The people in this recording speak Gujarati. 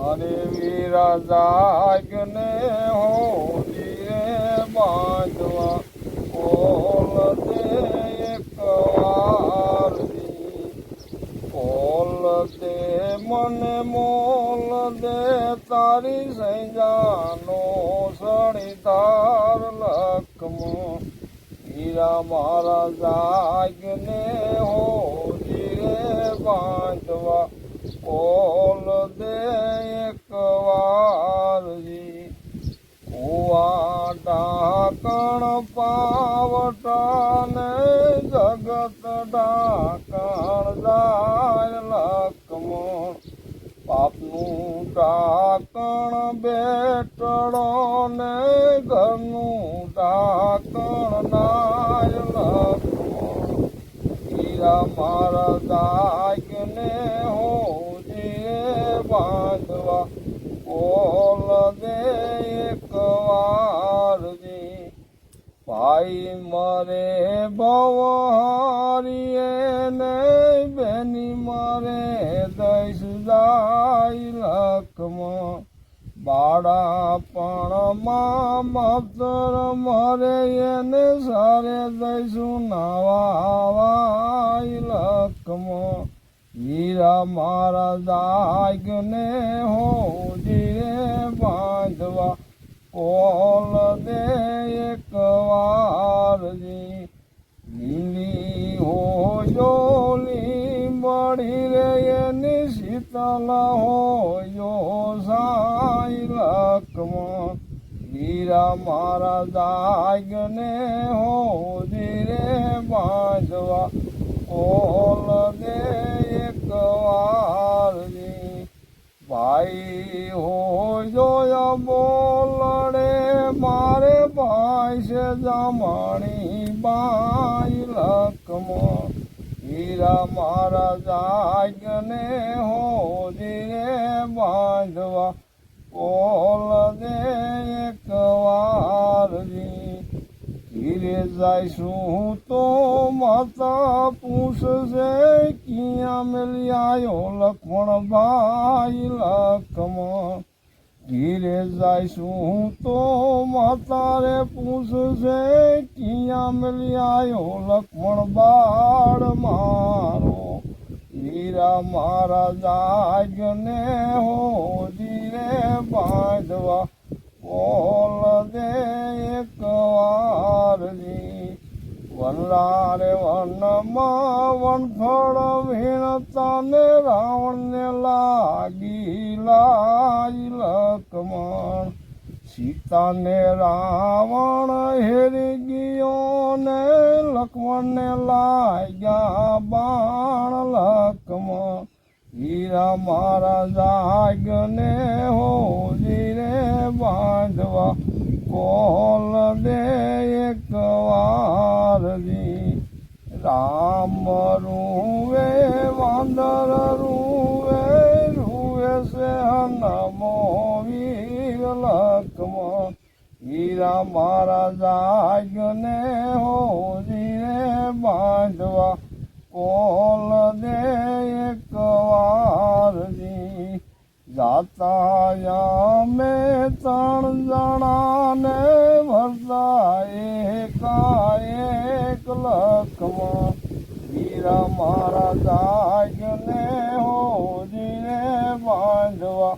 અરે વીરા જાગને હોજીએ બાંધવા ઓલ દે એક વારજી ઓલ દે મને મોલ દે તારી સૈજાનો સળીતાર લખમાં વીરા મારા જાગને હોજીએ બાંધવા ઓલ દે એક વારજી કુવા ઢાંકણ પાવટાને જગત ઢાંકણ જાય લખમાં પાપનું ઢાંકણ બેટડો ને ઘરનું ઢાંકણ નાય લખમાં હીરા મારા જાગને બાંધવા ઓલ દે એક વારજી ભાઈ મરે ભવહારીએ ને બેની મરે દઈશ જાય લખમાં બાળા પણ માતર મરે એને સારે દઈશું નાવાય લખમાં વીરા મારા જાગને હોજીએ બાંધવા ઓલ દે એક વારજી લીલી હોજો લીંબડી રે એની શીતલ હોજો સાઈ લખમાં વીરા મારા જાગને હોજી રે બાંધવા ઓલ દે એક વારજી ભાઈ હો જોયા બોલડે મારે ભાઈ છે જમણી બાઈ લખમાં વીરા મારા જાગને હોજી રે બાંધવા ઓલ દે એક વારજી ધીરે જઈશું તો માતા પૂછશે ક્યાં મેલી આવ્યો લક્ષ્મણ ભાઈ લખમાં ધીરે જઈશું તો માતા રે પૂછશે ક્યાં મેલી આવ્યો લક્ષ્મણ બાળ મારો વીરા મારા જાગને હોજી રે બાંધવા ઓલ દે એક વારજી વનરારે વનમાં વનફળ વીણતા ને રાવણને લાગી લાઈ લખમણ સીતાને રાવણ હેરી ગયો ને લક્ષ્મણને લાગ્યા બાણ લખમણ વીરા મારા જાગને હોજી રે બાંધવા ઓલ દે એક વારજી રામ રૂવે વાંદર રૂવે રૂવે છે નમો વીર લખમાં વીરા મારા જાગને હોજી રે બાંધવા ઓલ દે એક વારજી જાતા મેં ત્રણ જણાને ભરતા એકાએક લખમાં વીરા મારા જાગને હોજીને બાંધવા